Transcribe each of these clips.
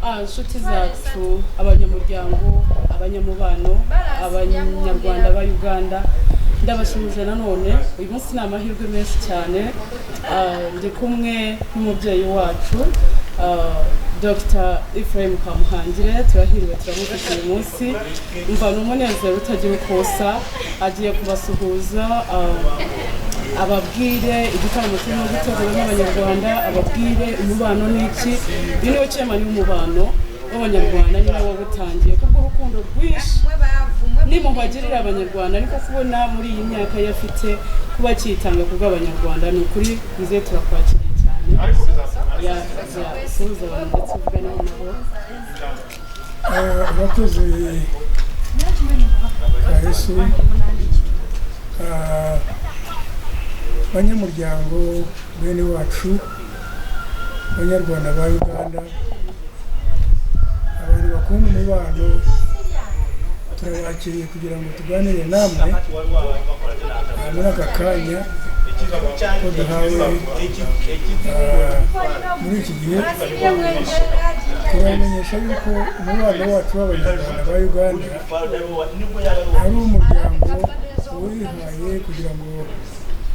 inshuti zacu abanyamuryango abanyamubano abanyarwanda ba Uganda ndabashimije nanone uyu munsi ni amahirwe menshi cyane ndi kumwe n'umubyeyi wacu Dr. Ephraim Kamuhangire turahiriwe turamufite uyu munsi umva n'umunezero utagira ukosa agiye kubasuhuza ababwire igitaramo kirimo gutegurwa n'abanyarwanda ababwire umubano n'iki niwe chairman w'umubano w'abanyarwanda ni nawe wagutangiye kubwo urukundo rwinshi nimubagirira abanyarwanda ariko kubona muri iyi myaka yafite kuba cyitanga kubw'abanyarwanda ni ukuri bize turakwakiriye cyane ya suza abantu ndetse uvuga n'amahoro abakozi Yesu banyamuryango bene wacu Banyarwanda ba Uganda abantu bakunda umubano turabakiriye kugira ngo tuganire namwe muri aka kanya ko duhawe muri iki gihe turamenyesha yuko umubano wacu w'abanyarwanda ba Uganda ari umuryango wihaye kugira ngo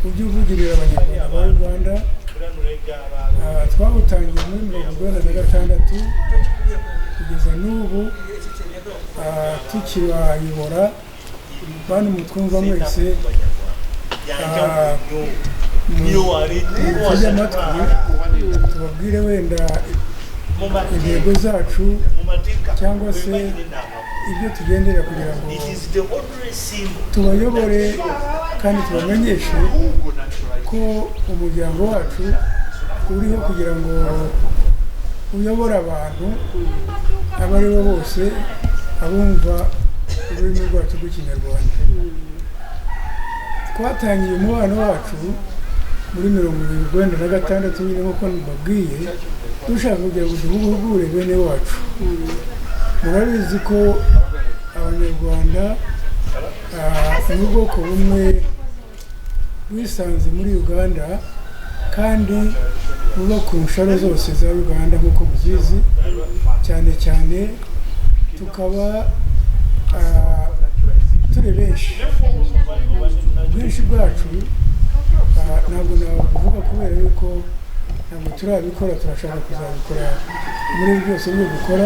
ujye uvugirira abanyarwanda ba Uganda twawutangiye muri 1996 kugeza n'ubu tukibayobora bantu mutwumva mwese mutege amatwi tubabwire wenda intego zacu cyangwa se ibyo tugendera kugira ngo tubayobore kandi tubamenyeshe ko umuryango wacu uriho kugira ngo uyobore abantu abo ari bo bose abumva ururimi rwacu rw'ikinyarwanda twatangiye umubano wacu muri 1996 nyine nk'uko nababwiye dushaka kugira ngo duhugure bene wacu murabizi ko abanyarwanda n'ubwoko bumwe bisanze muri Uganda kandi buba ku nsharo zose za Uganda nk'uko muzizi cyane cyane tukaba turi benshi bwinshi bwacu ntabwo navuga kubera yuko ntabwo turabikora turashaka kuzabikora muri byose byo gukora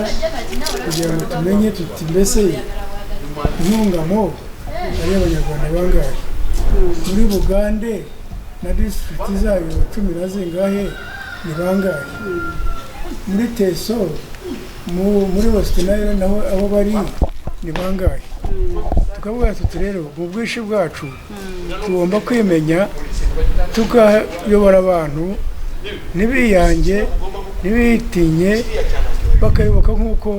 kugira ngo tumenye tuti mbese intungamo ari abanyarwanda bangahe muri Bugande na district zayo 10 na zingahe ni bangahe muri Teso muri Western naho aho bari ni bangahe tukavuga tuti rero mu bwishi bwacu tugomba kwimenya tukayobora abantu nibiyange nibitinye bakayoboka nk'uko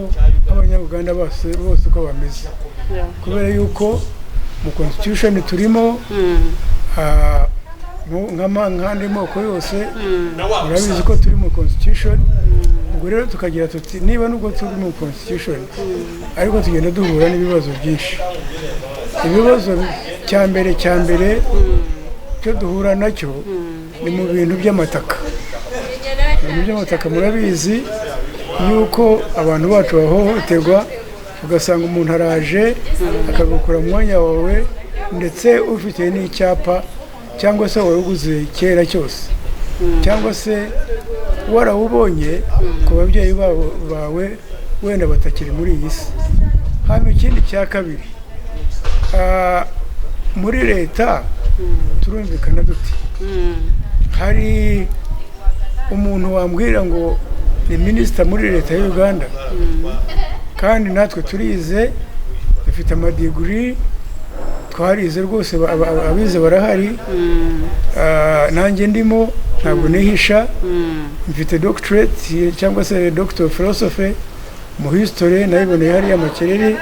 abanyarwanda bose uko bameze kubera yuko mu constitution turimo nk'andi moko yose murabizi ko turi mu constitution ubwo rero tukagira tuti niba nubwo turi mu constitution ariko tugenda duhura n'ibibazo byinshi ibibazo cyambere cyo duhura nacyo ni mu bintu by'amataka murabizi yuko abantu bacu bahohoterwa ugasanga umuntu araje akagukura mu mwanya wawe ndetse ufite n'icyapa cyangwa se waruguze kera cyose cyangwa se warawubonye ku babyeyi bawe wenda batakiri muri iyi si hano ikindi cya kabiri muri leta turumvikana duti hari umuntu wambwira ngo ni minisita muri leta ya Uganda kandi natwe turize dufite amadiguri twarize rwose abize barahari nanjye ndimo ntabwo nihisha mfite doctorate cyangwa se doctor of philosophy mu history nayiboneye hariya Makerere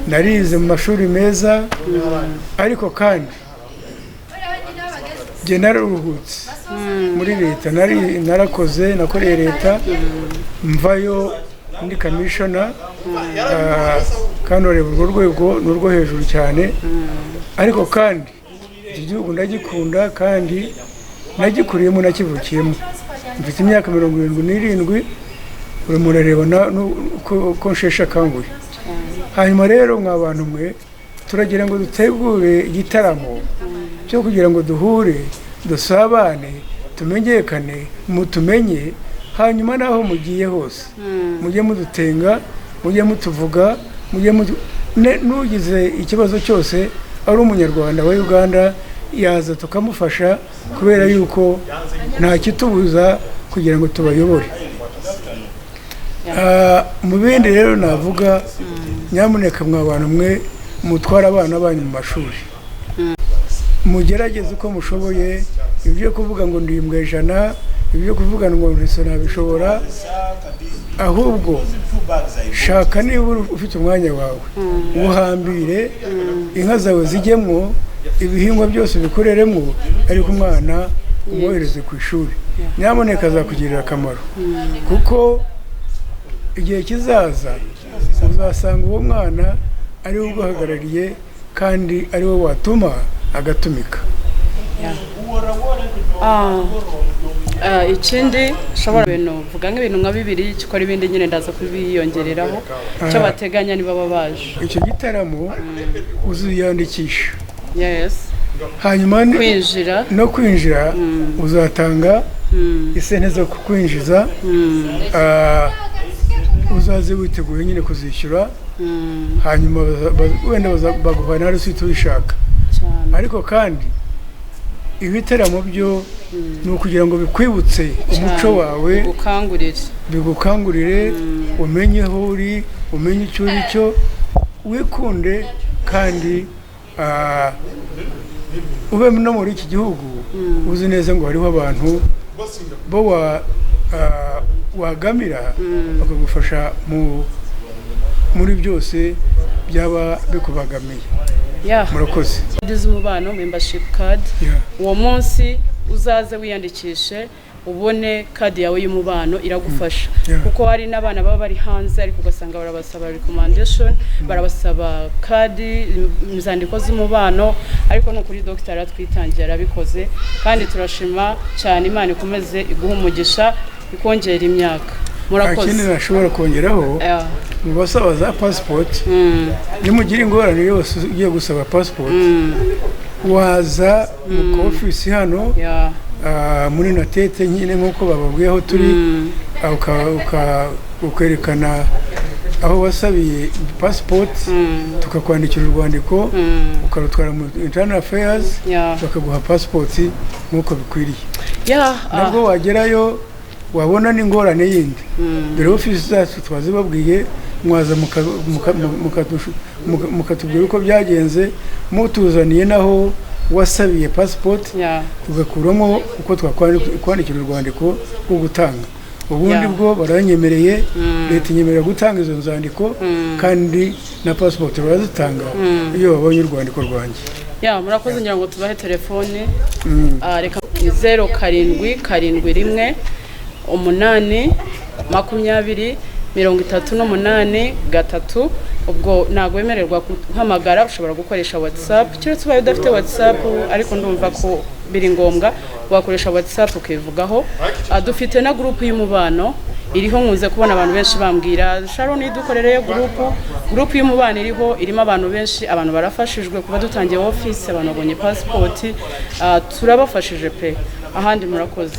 narize mu mashuri meza ariko kandi jye nararuhutse muri leta narakoze nakoreye leta mvayo ndi commissioner kandi urwo rwego n'urwo hejuru cyane ariko kandi iki gihugu ndagikunda kandi nagikuriyemo nakivukiyemo mfite imyaka 77 urimo urareba ko nsheshe akanguhe. Hanyuma rero mwa bantu mwe turagira ngo dutegure igitaramo cyo kugira ngo duhure dusabane tumenyekane mutumenye, hanyuma naho mugiye hose mujye mudutenga, mujye mutuvuga, nugize ikibazo cyose ari umunyarwanda wa Uganda yaza tukamufasha, kubera yuko nta kitubuza kugira ngo tubayobore. Mu bindi rero navuga, nyamuneka mwa bantu mwe mutwara abana banyu mu mashuri, mugerageze uko mushoboye. Ibyo kuvuga ngo ndi imbwa ijana, ibyo kuvuga ngo ntiso nabishobora, ahubwo shaka niba ufite umwanya wawe uhambire, inka zawe zijyemo, ibihingwa byose bikoreremo, ariko umwana umwohereze ku ishuri. Nyamuneka azakugirira akamaro, kuko igihe kizaza uzasanga uwo mwana ari we uguhagarariye kandi ari we watuma agatumika. Ikindi ushobora vuga nk'ibintu nka bibiri cyokora ibindi nyine ndaza kubiyongereraho cyo bateganya niba babaje. Icyo gitaramo uziyandikisha, hanyuma kwinjira uzatanga isente zo kukwinjiza, uzaze witeguye nyine kuzishyura, hanyuma wenda baguha na rusiti ubishaka. Ariko kandi ibiteramo byo ni ukugira ngo bikwibutse umuco wawe, bigukangurire umenye aho uri, umenye icyo uri cyo, wikunde kandi ube no muri iki gihugu uzi neza ngo hariho abantu bo wagamira bakagufasha muri byose byaba bikubagamiye. Murakoze. Ugize umubano membership card, uwo munsi uzaze wiyandikishe ubone kadi yawe y'umubano iragufasha, kuko hari n'abana baba bari hanze ariko ugasanga barabasaba recommendation, barabasaba kadi imzandiko z'umubano, ariko no kuri doctor atwitangiye arabikoze, kandi turashima cyane. Imana ikomeze iguha umugisha, ikongera imyaka. Murakoze. Ikindi nashobora kongeraho, mu basaba za passport, nimugira ingorane yose ugiye gusaba passport, waza mu office hano muri natete nyine nk'uko bababwiyeho turi, ukerekana aho wasabiye passport, tukakwandikira urwandiko, ukarutwara mu internal affairs, bakaguha passport nk'uko bikwiriye. Nabwo wagerayo wabona n'ingorane yindi, mbere ofisi zacu twazibabwiye, mwaza mukatubwira uko byagenze, mutuzaniye naho wasabiye passport, tugakuramo uko twakwandikira urwandiko rwo gutanga. Ubundi bwo baranyemereye, leta inyemerera gutanga izo nzandiko, kandi na passport barazitanga iyo babonye urwandiko rwanjye. Murakoze. Ngira ngo tubahe telefone, reka 0771 82038 ubwo ntago wemererwa guhamagara, ushobora gukoresha WhatsApp, cyose ubaye udafite WhatsApp ariko ndumva ko biri ngombwa wakoresha WhatsApp ukivugaho. Dufite na group y'umubano iriho, nkunze kubona abantu benshi bambwira Sharon idukorereye group y'umubano iriho, irimo abantu benshi, abantu barafashijwe kuba dutangiye office, abantu babonye passport, turabafashije pe. Ahandi murakoze.